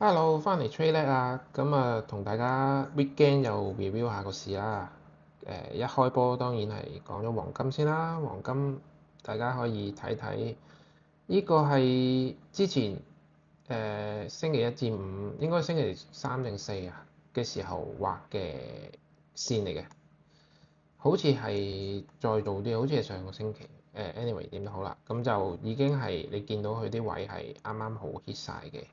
Hello，翻嚟 Trade 叻啊！咁啊，同大家 weekend 又 review 下個市啦。一開波當然係講咗黃金先啦。黃金大家可以睇睇，呢個係之前星期一至五，應該星期三定四啊嘅時候畫嘅線嚟嘅，好似係再早啲，好似係上個星期。anyway 點都好啦，咁就已經係你見到佢啲位係啱啱好 hit 晒嘅。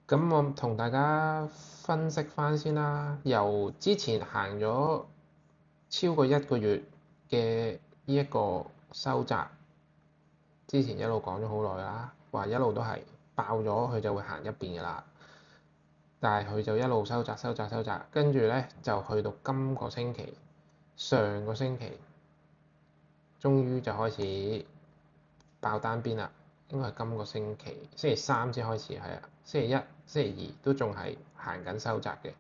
咁我同大家分析翻先啦，由之前行咗超過一個月嘅呢一個收窄，之前一路講咗好耐啦，話一路都係爆咗佢就會行一邊㗎啦，但係佢就一路收窄收窄收窄，跟住咧就去到今個星期，上個星期終於就開始爆單邊啦。應該係今個星期星期三先開始，係啊，星期一、星期二都仲係行緊收窄嘅，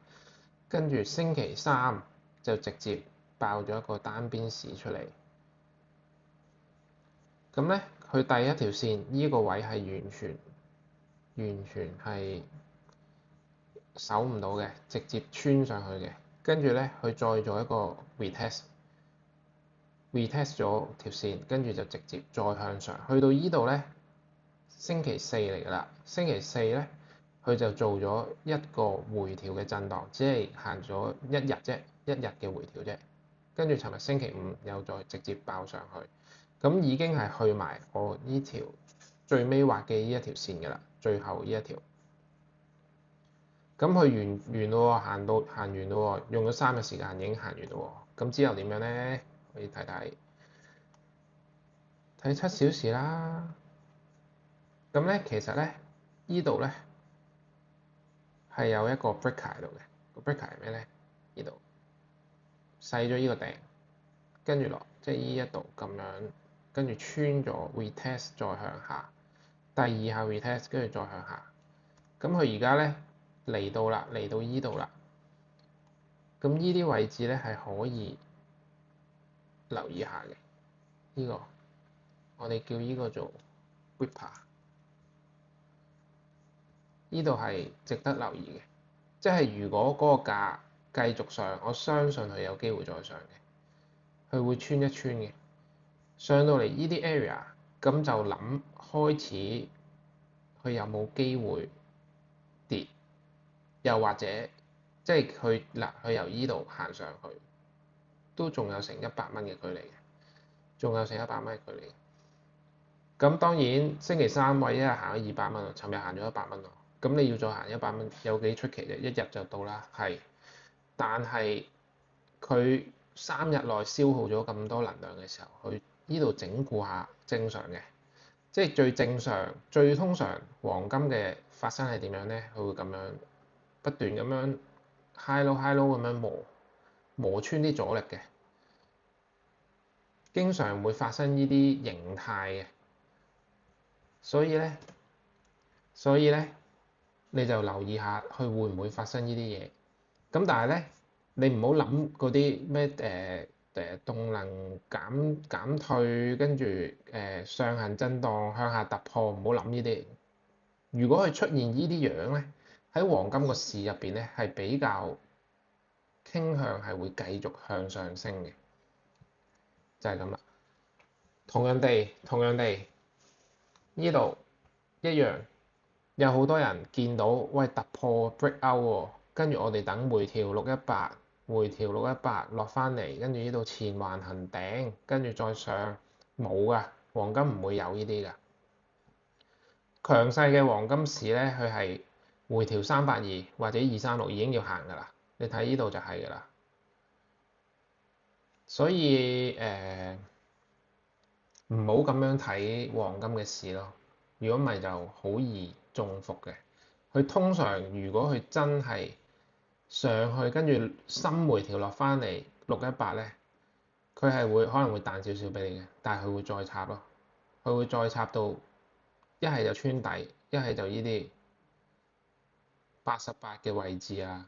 跟住星期三就直接爆咗一個單邊市出嚟。咁咧，佢第一條線呢個位係完全係守唔到嘅，直接穿上去嘅。跟住咧，佢再做一個 retest 咗條線，跟住就直接再向上，去到依度咧。星期四嚟㗎啦，星期四咧，佢就做咗一個回調嘅震盪，只係行咗一日啫，一日嘅回調啫。跟住尋日星期五又再直接爆上去，咁已經係去埋我呢條最尾畫嘅呢一條線㗎啦，最後呢一條。咁佢完咯喎，行完咯喎，用咗3日時間已經行完咯喎。咁之後點樣咧？可以睇7小時啦。咁咧，其實咧，依度咧係有一個 breaker 喺度嘅。個 breaker 係咩咧？呢度細咗依個頂，跟住落，即係依一度咁樣，跟住穿咗 retest 再向下，第二下 retest 跟住再向下。咁佢而家咧嚟到啦，嚟到依度啦。咁依啲位置咧係可以留意下嘅。呢個我哋叫依個做 Ripper，依度係值得留意嘅。即係如果嗰個價繼續上，我相信佢有機會再上嘅，佢會穿一穿嘅。上到嚟依啲 area，咁就諗開始佢有冇機會跌，又或者即係佢由依度行上去，都仲有成100蚊嘅距離嘅，仲有成100蚊嘅距離。咁當然星期三位一日行咗200蚊，尋日行咗100蚊咯。咁你要再行100蚊，有幾出奇啫？一日就到啦，係。但係佢3日內消耗咗咁多能量嘅時候，佢呢度整固下正常嘅，即係最正常、最通常黃金嘅發生係點樣咧？佢會咁樣不斷咁樣 high low high low 咁樣磨穿啲阻力嘅，經常會發生呢啲形態嘅。所以咧，你就留意下佢會唔會發生呢啲嘢。咁但係咧，你唔好諗嗰啲咩動能減退，跟住上行震盪向下突破，唔好諗呢啲。如果佢出現呢啲樣咧，喺黃金個市入邊咧係比較傾向係會繼續向上升嘅，就係咁啦。同樣地，呢度一樣。有好多人見到喂突破 break out 喎，跟住我哋等回調618，回調618落翻嚟，跟住呢度前橫行頂，跟住再上，冇噶，黃金唔會有呢啲噶。強勢嘅黃金市咧，佢係回調382或者236已經要行噶啦，你睇呢度就係噶啦。所以唔好咁樣睇黃金嘅市咯，如果唔係就好易中伏嘅。佢通常如果佢真係上去跟住深回調落翻嚟618咧，佢係可能會彈少少俾你嘅，但係佢會再插咯，佢會再插到一係就穿底，一係就呢啲88嘅位置啊，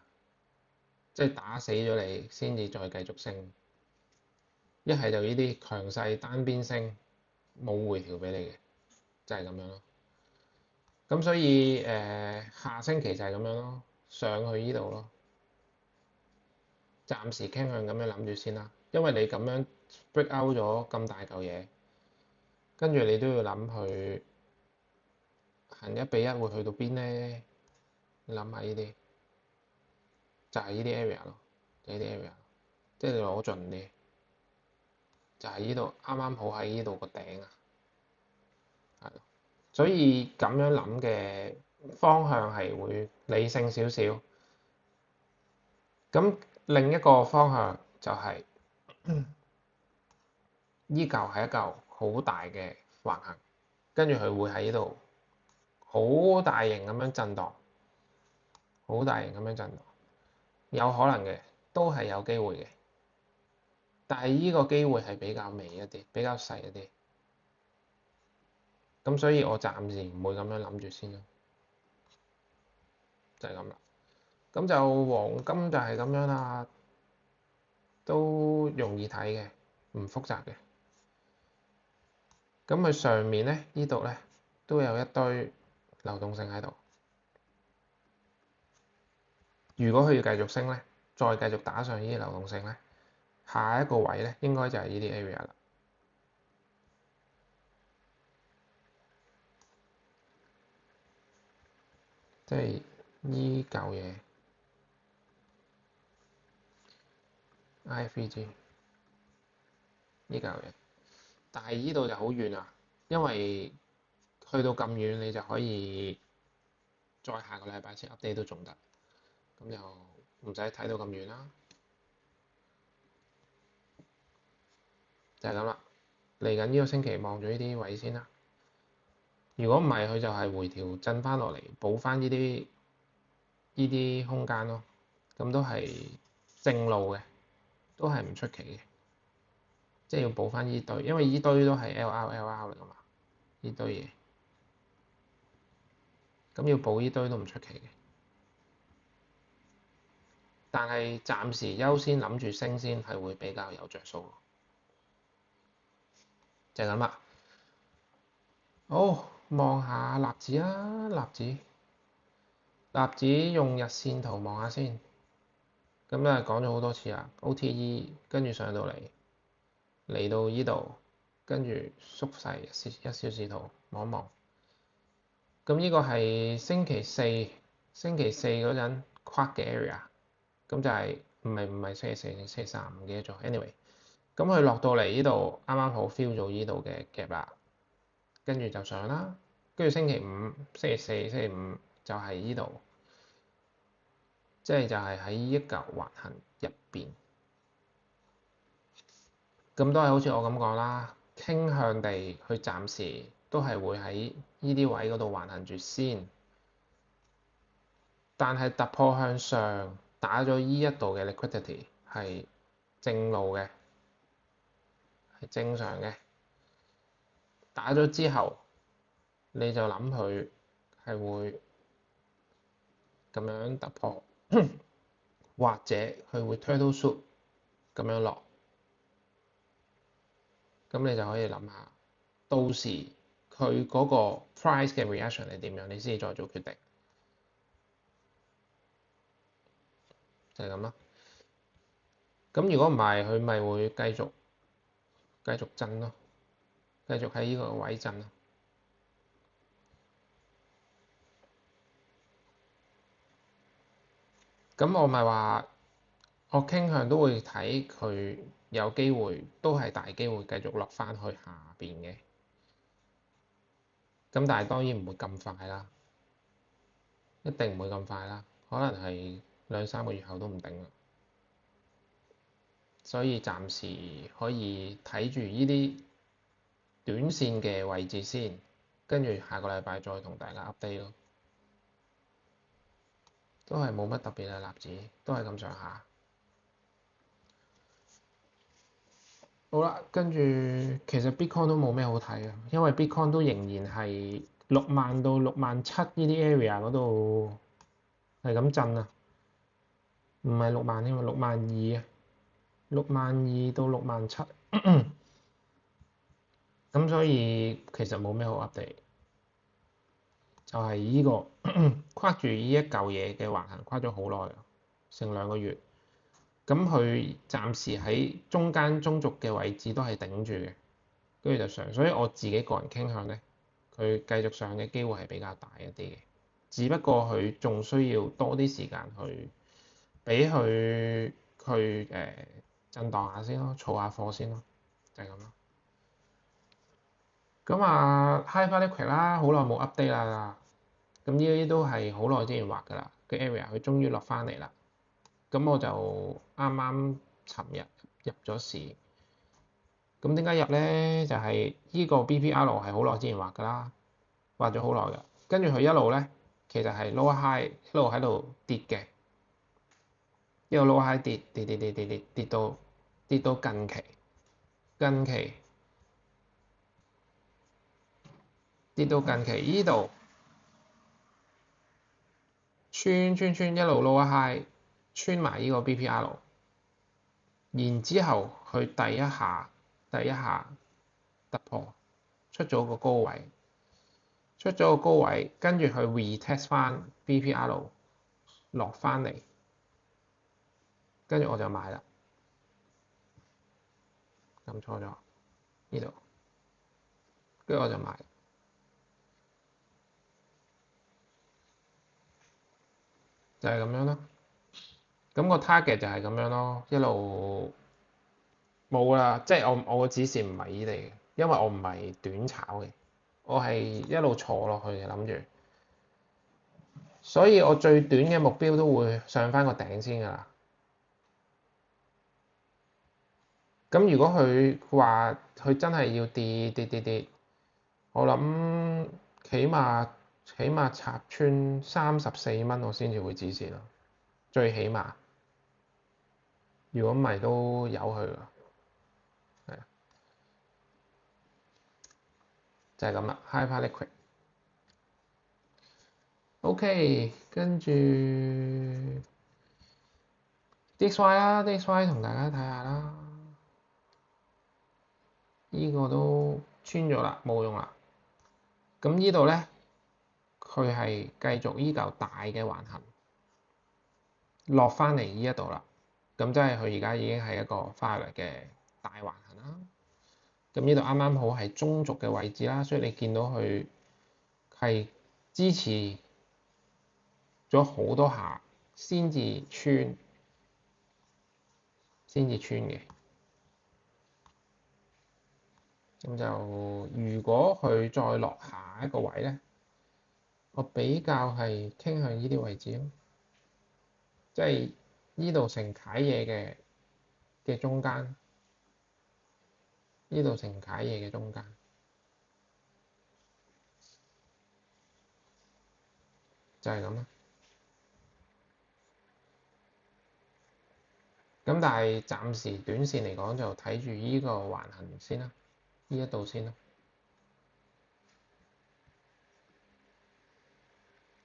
即係打死咗你先至再繼續升，一係就呢啲強勢單邊升冇回調俾你嘅，就係咁樣咯。咁所以下星期就係咁樣咯，上去呢度咯，暫時傾向咁樣諗住先啦，因為你咁樣 break out 咗咁大嚿嘢，跟住你都要諗佢行1:1會去到邊咧？你諗下呢啲，就係呢啲 area 咯，就係呢啲 area，即係你攞盡啲，就係呢度啱啱好喺呢度個頂啊，係咯，所以咁樣諗嘅方向係會理性少少。咁另一個方向就係依嚿係一嚿好大嘅橫行，跟住佢會喺呢度好大型咁樣震盪，好大型咁樣震盪，有可能嘅，都係有機會嘅，但係呢個機會係比較微一啲，比較細一啲，咁所以我暫時唔會咁樣諗住先咯，就係咁啦。咁就黃金就係咁樣啦，都容易睇嘅，唔複雜嘅。咁佢上面咧，呢度咧都有一堆流動性喺度。如果佢要繼續升咧，再繼續打上呢啲流動性咧，下一個位咧應該就係呢啲 area 啦，即係呢嚿嘢 IFVG 呢嚿嘢，但係呢度就好遠啊，因為去到咁遠你就可以再下個禮拜先 update 都仲得，咁就唔使睇到咁遠啦，就係咁啦。嚟緊呢個星期望咗呢啲位先啦。如果唔係，佢就係回調震翻落嚟，補翻呢啲空間咯。咁都係正路嘅，都係唔出奇嘅。即係要補翻呢堆，因為呢堆都係 LR 嚟噶嘛，呢堆嘢。咁要補呢堆都唔出奇嘅。但係暫時優先諗住升先係會比較有着數。就係咁啦。好，望下納指啦，納指用日線圖望下先。咁啊講咗好多次啦 ，OTE 跟住上到嚟到呢度，跟住縮細1小時圖望一望。咁呢個係星期四嗰陣跨嘅 area，咁就係唔係星期四定星期三唔記得咗。anyway，咁佢落到嚟呢度啱啱好 feel 咗呢度嘅 gap 啦，跟住就上啦。跟住星期四、星期五就係呢度，即係就係喺呢一嚿橫行入邊。咁都係好似我咁講啦，傾向地去暫時都係會喺呢啲位嗰度橫行住先，但係突破向上打咗呢一度嘅 liquidity 係正路嘅，係正常嘅。打咗之後你就諗佢係會咁樣突破，或者佢會 turtle soup 咁樣落。咁你就可以諗下，到時佢嗰個 price 嘅 reaction 係點樣，你先至再做決定。就係咁啦。咁如果唔係，佢咪會繼續震咯，繼續喺呢個位震咯。咁我咪話，我傾向都會睇佢有機會，都係大機會繼續落翻去下邊嘅。咁但係當然唔會咁快啦，一定唔會咁快啦，可能係2-3個月後都唔定啦。所以暫時可以睇住呢啲短線嘅位置先，跟住下個禮拜再同大家 update 咯。都係冇乜特別嘅例子，都係咁上下。好啦，跟住其實 Bitcoin 都冇咩好睇啊，因為 Bitcoin 都仍然係6萬到6萬7呢啲 area 嗰度係咁震啊，唔係6萬添啊，6萬2啊，6萬2到6萬7，咁所以其實冇咩好 update，就係依個跨住依一嚿嘢嘅橫行，跨咗好耐，成2個月。咁佢暫時喺中間中軸嘅位置都係頂住嘅，跟住就上。所以我自己個人傾向咧，佢繼續上嘅機會係比較大一啲嘅。只不過佢仲需要多啲時間去俾佢震盪下先咯，儲下貨先咯，就係咁咯。咁啊，High-Fidelity Liquid啦，好耐冇 update 啦。咁呢啲都係好耐之前畫㗎啦，個 area 佢終於落翻嚟啦。咁我就啱啱尋日入咗市。咁點解入咧？就係依個 BPR 係好耐之前畫㗎啦，畫咗好耐㗎。跟住佢一路咧，其實係 lower high 一路喺度跌嘅，一路 lower high 跌到近期跌到近期依度穿一路 lower high 穿埋依個 BPR，然之後佢第一下突破出咗個高位，跟住佢 retest 翻 BPR 落翻嚟，跟住我就買啦，撳錯咗呢度，跟住我就買，就係咁樣咯。咁個 target 就係咁樣咯，一路冇啦，即係我個指示唔係依嚟嘅，因為我唔係短炒嘅，我係一路坐落去嘅諗住，所以我最短嘅目標都會上翻個頂先㗎啦。咁如果佢話佢真係要跌，我諗起碼插穿34蚊，我先至會止蝕咯，最起碼。如果唔係都由佢啦，係啊，就係咁啦。High-Fidelity Liquid。OK，跟住 DXY 啦，DXY 同大家睇下啦。呢個都穿咗啦，冇用啦。咁呢度咧，佢係繼續依嚿大嘅橫行落翻嚟呢一度啦。咁即係佢而家已經係一個花略嘅大橫行啦。咁呢度啱啱好係中軸嘅位置啦，所以你見到佢係支持咗好多下先至穿嘅。咁就如果佢再落下一個位咧，我比較係傾向呢啲位置咯，即係呢度成楷嘢嘅中間，呢度成楷嘢嘅中間，就係咁啦。咁但係暫時短線嚟講就睇住呢個橫行先啦，呢一度先啦。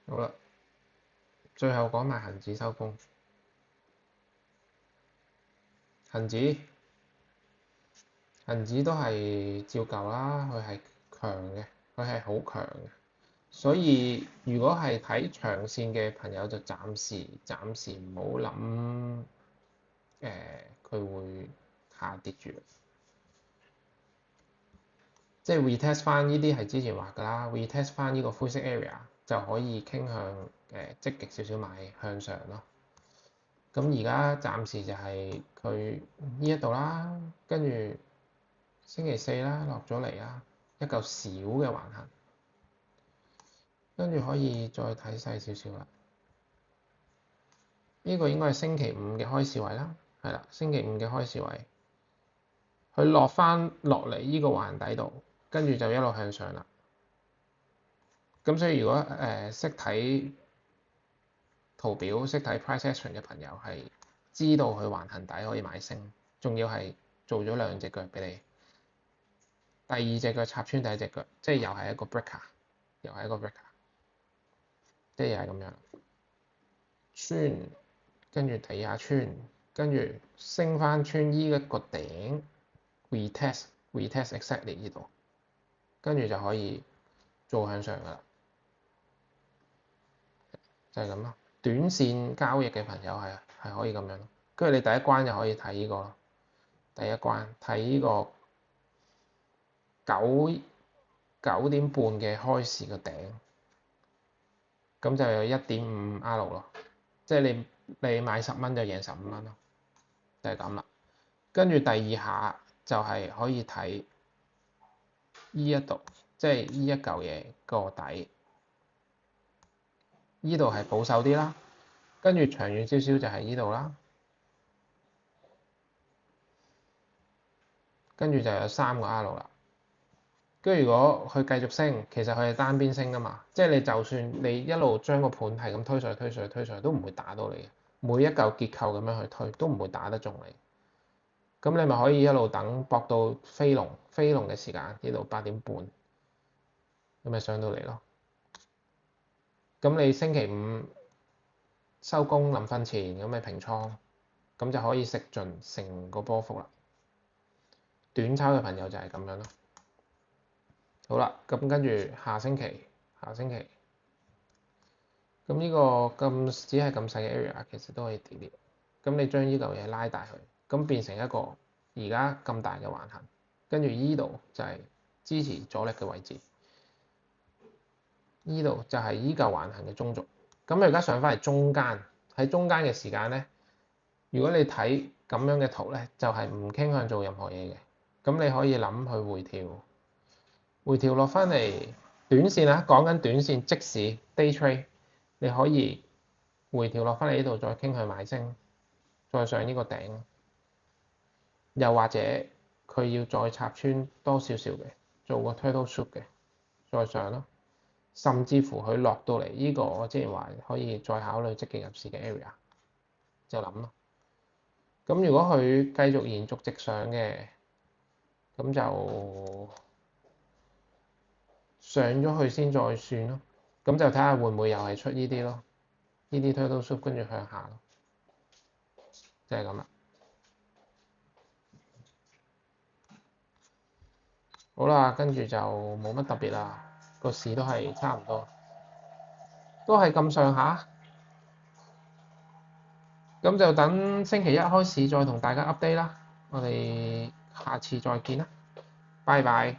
好啦，最後講埋恒指收工。恒指都係照舊啦，佢係強嘅，佢係好強嘅。所以如果係睇長線嘅朋友就暫時唔好諗佢會下跌住。即係 retest 翻呢啲係之前畫㗎啦，retest 翻呢個灰色 area 就可以傾向積極少少買向上咯。咁而家暫時就係佢呢一度啦，跟住星期四啦落咗嚟啦，一嚿小嘅橫行，跟住可以再睇細少少啦。呢個應該係星期五嘅開市位啦，係啦，星期五嘅開市位，佢落翻落嚟呢個橫底度，跟住就一路向上啦。咁所以如果識睇圖表、識睇 price action 嘅朋友係知道佢橫行底可以買升，仲要係做咗2隻腳俾你，第2隻腳插穿第1隻腳，即係又係一個 breaker，即係又係咁樣穿，跟住第下穿，跟住升翻穿依一個頂 retest exactly 呢度，跟住就可以做向上噶啦。就係咁咯。短線交易嘅朋友係可以咁樣咯。跟住你第一關就可以睇呢個咯。第一關睇呢個9點半嘅開市個頂，咁就有1.5R咯。即係你買10蚊就贏15蚊咯，就係咁啦。跟住第二下就係可以睇依一度，即係依一嚿嘢個底，依度係保守啲啦。跟住長遠少少就係依度啦。跟住就有3個 R 啦。跟住如果佢繼續升，其實佢係單邊升噶嘛，即係你就算你一路將個盤係咁推上去、推上去、推上去，都唔會打到你嘅。每一嚿結構咁樣去推，都唔會打得中你。咁你咪可以一路等搏到飛龍嘅時間，呢度8點半，咁咪上到嚟咯。咁你星期五收工臨瞓前咁咪平倉，咁就可以食盡成個波幅啦。短炒嘅朋友就係咁樣咯。好啦，咁跟住下星期，咁呢個只係咁細嘅 area，其實都可以 delete。咁你將呢嚿嘢拉大佢，咁變成一個而家咁大嘅橫行，跟住依度就係支持阻力嘅位置，依度就係依嚿橫行嘅中軸。咁而家上翻嚟中間，喺中間嘅時間咧，如果你睇咁樣嘅圖咧，就係唔傾向做任何嘢嘅。咁你可以諗去回調落翻嚟短線啊，講緊短線，即使 day trade，你可以回調落翻嚟呢度，再傾向買升，再上呢個頂，又或者佢要再插穿多少少嘅，做個 turtle soup 嘅，再上咯。甚至乎佢落到嚟呢個，我之前話可以再考慮積極入市嘅 area， 就諗咯。咁如果佢繼續延續直上嘅，咁就上咗去先再算咯。咁就睇下會唔會又係出呢啲咯，呢啲 turtle soup 跟住向下咯，就係咁啦。好啦，跟住就冇乜特別啦，個市都係差唔多，都係咁上下。咁就等星期一開始再同大家 update 啦。我哋下次再見啦，拜拜。